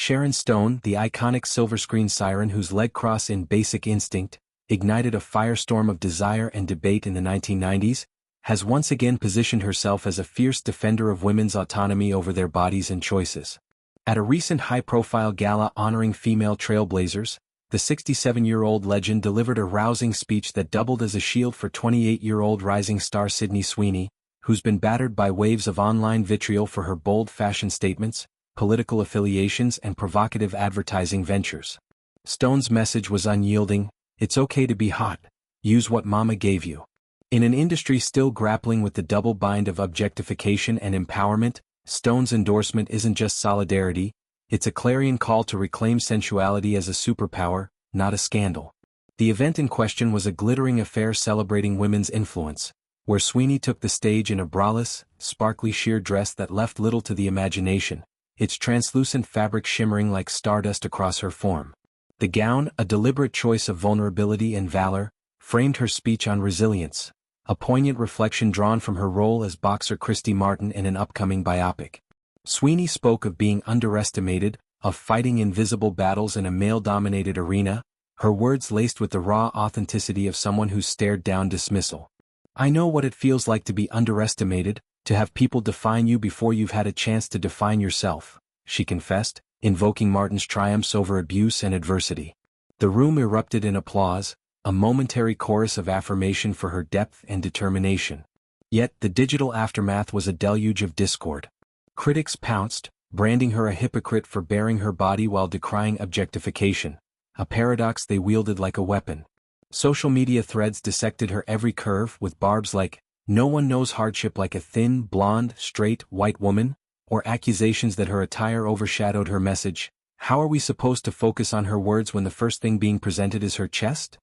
Sharon Stone, the iconic silver screen siren whose leg cross in Basic Instinct ignited a firestorm of desire and debate in the 1990s, has once again positioned herself as a fierce defender of women's autonomy over their bodies and choices. At a recent high-profile gala honoring female trailblazers, the 67-year-old legend delivered a rousing speech that doubled as a shield for 28-year-old rising star Sydney Sweeney, who's been battered by waves of online vitriol for her bold fashion statements, political affiliations and provocative advertising ventures. Stone's message was unyielding: it's okay to be hot. Use what mama gave you. In an industry still grappling with the double bind of objectification and empowerment, Stone's endorsement isn't just solidarity, it's a clarion call to reclaim sensuality as a superpower, not a scandal. The event in question was a glittering affair celebrating women's influence, where Sweeney took the stage in a braless, sparkly sheer dress that left little to the imagination, its translucent fabric shimmering like stardust across her form. The gown, a deliberate choice of vulnerability and valor, framed her speech on resilience, a poignant reflection drawn from her role as boxer Christy Martin in an upcoming biopic. Sweeney spoke of being underestimated, of fighting invisible battles in a male-dominated arena, her words laced with the raw authenticity of someone who stared down dismissal. "I know what it feels like to be underestimated, to have people define you before you've had a chance to define yourself," she confessed, invoking Martin's triumphs over abuse and adversity. The room erupted in applause, a momentary chorus of affirmation for her depth and determination. Yet the digital aftermath was a deluge of discord. Critics pounced, branding her a hypocrite for baring her body while decrying objectification, a paradox they wielded like a weapon. Social media threads dissected her every curve with barbs like, "No one knows hardship like a thin, blonde, straight, white woman," or accusations that her attire overshadowed her message. How are we supposed to focus on her words when the first thing being presented is her chest?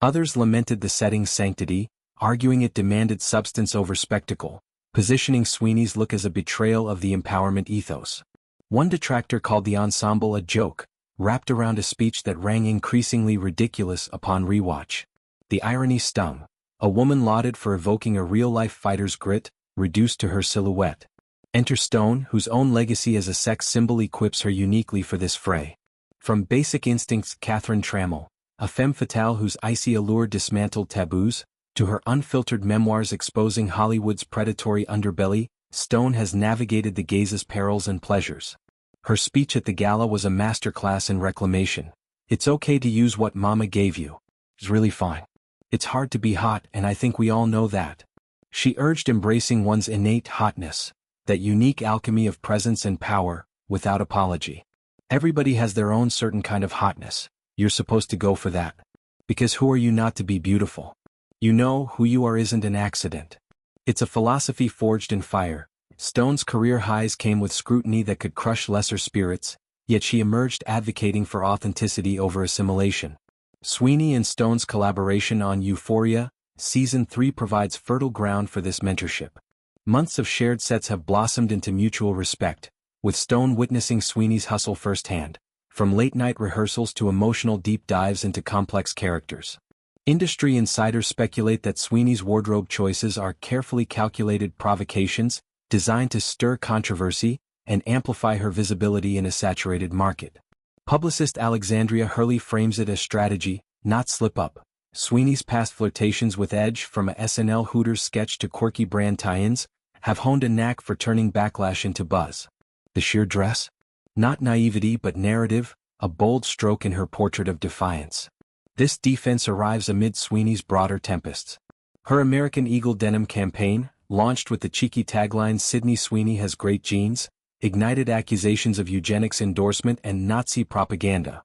Others lamented the setting's sanctity, arguing it demanded substance over spectacle, positioning Sweeney's look as a betrayal of the empowerment ethos. One detractor called the ensemble a joke, wrapped around a speech that rang increasingly ridiculous upon rewatch. The irony stung. A woman lauded for evoking a real-life fighter's grit, reduced to her silhouette. Enter Stone, whose own legacy as a sex symbol equips her uniquely for this fray. From Basic Instinct's Catherine Trammell, a femme fatale whose icy allure dismantled taboos, to her unfiltered memoirs exposing Hollywood's predatory underbelly, Stone has navigated the gaze's perils and pleasures. Her speech at the gala was a masterclass in reclamation. "It's okay to use what mama gave you. It's really fine. It's hard to be hot, and I think we all know that." She urged embracing one's innate hotness, that unique alchemy of presence and power, without apology. Everybody has their own certain kind of hotness. You're supposed to go for that. Because who are you not to be beautiful? You know, who you are isn't an accident. It's a philosophy forged in fire. Stone's career highs came with scrutiny that could crush lesser spirits, yet she emerged advocating for authenticity over assimilation. Sweeney and Stone's collaboration on Euphoria, Season 3 provides fertile ground for this mentorship. Months of shared sets have blossomed into mutual respect, with Stone witnessing Sweeney's hustle firsthand, from late-night rehearsals to emotional deep dives into complex characters. Industry insiders speculate that Sweeney's wardrobe choices are carefully calculated provocations, designed to stir controversy and amplify her visibility in a saturated market. Publicist Alexandria Hurley frames it as strategy, not slip-up. Sweeney's past flirtations with Edge, from a SNL Hooters sketch to quirky brand tie-ins, have honed a knack for turning Backlash into buzz. The sheer dress? Not naivety but narrative, a bold stroke in her portrait of defiance. This defense arrives amid Sweeney's broader tempests. Her American Eagle denim campaign, launched with the cheeky tagline "Sydney Sweeney has great genes," ignited accusations of eugenics endorsement and Nazi propaganda.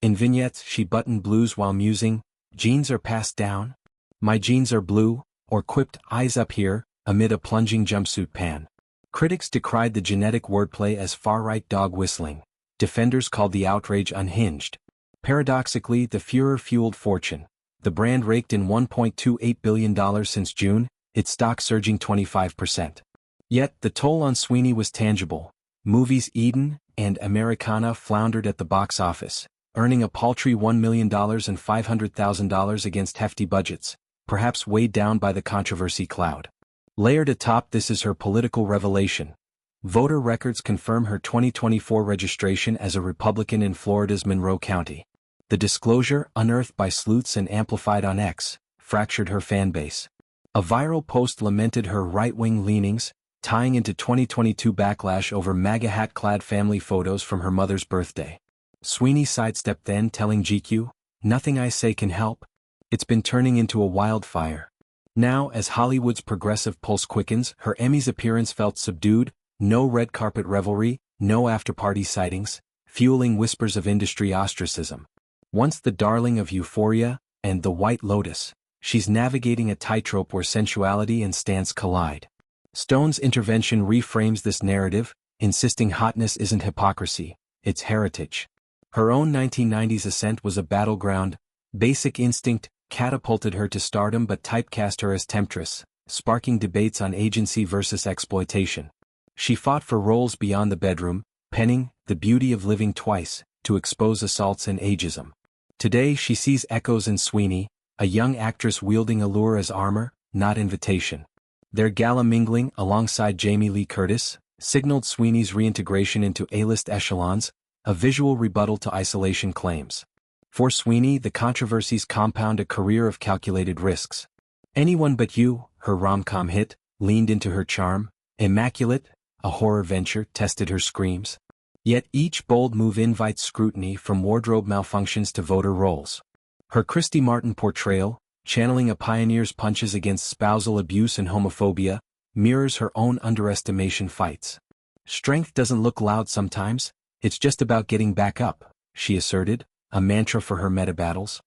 In vignettes, she buttoned blues while musing, "Genes are passed down? My genes are blue," or quipped, "Eyes up here," amid a plunging jumpsuit pan. Critics decried the genetic wordplay as far-right dog whistling. Defenders called the outrage unhinged. Paradoxically, the furor fueled fortune. The brand raked in $1.28 billion since June, its stock surging 25%. Yet, the toll on Sweeney was tangible. Movies Eden and Americana floundered at the box office, earning a paltry $1 million and $500,000 against hefty budgets, perhaps weighed down by the controversy cloud. Layered atop this is her political revelation. Voter records confirm her 2024 registration as a Republican in Florida's Monroe County. The disclosure, unearthed by sleuths and amplified on X, fractured her fan base. A viral post lamented her right-wing leanings, tying into 2022 backlash over MAGA hat-clad family photos from her mother's birthday. Sweeney sidestepped then, telling GQ, "Nothing I say can help. It's been turning into a wildfire." Now, as Hollywood's progressive pulse quickens, her Emmys appearance felt subdued, no red carpet revelry, no after-party sightings, fueling whispers of industry ostracism. Once the darling of Euphoria and The White Lotus, she's navigating a tightrope where sensuality and stance collide. Stone's intervention reframes this narrative, insisting hotness isn't hypocrisy, it's heritage. Her own 1990s ascent was a battleground. Basic Instinct catapulted her to stardom but typecast her as temptress, sparking debates on agency versus exploitation. She fought for roles beyond the bedroom, penning The Beauty of Living Twice to expose assaults and ageism. Today she sees echoes in Sweeney, a young actress wielding allure as armor, not invitation. Their gala mingling, alongside Jamie Lee Curtis, signaled Sweeney's reintegration into A-list echelons, a visual rebuttal to isolation claims. For Sweeney, the controversies compound a career of calculated risks. Anyone But You, her rom-com hit, leaned into her charm. Immaculate, a horror venture, tested her screams. Yet each bold move invites scrutiny, from wardrobe malfunctions to voter roles. Her Christy Martin portrayal, channeling a pioneer's punches against spousal abuse and homophobia, mirrors her own underestimation fights. "Strength doesn't look loud sometimes, it's just about getting back up," she asserted, a mantra for her meta-battles.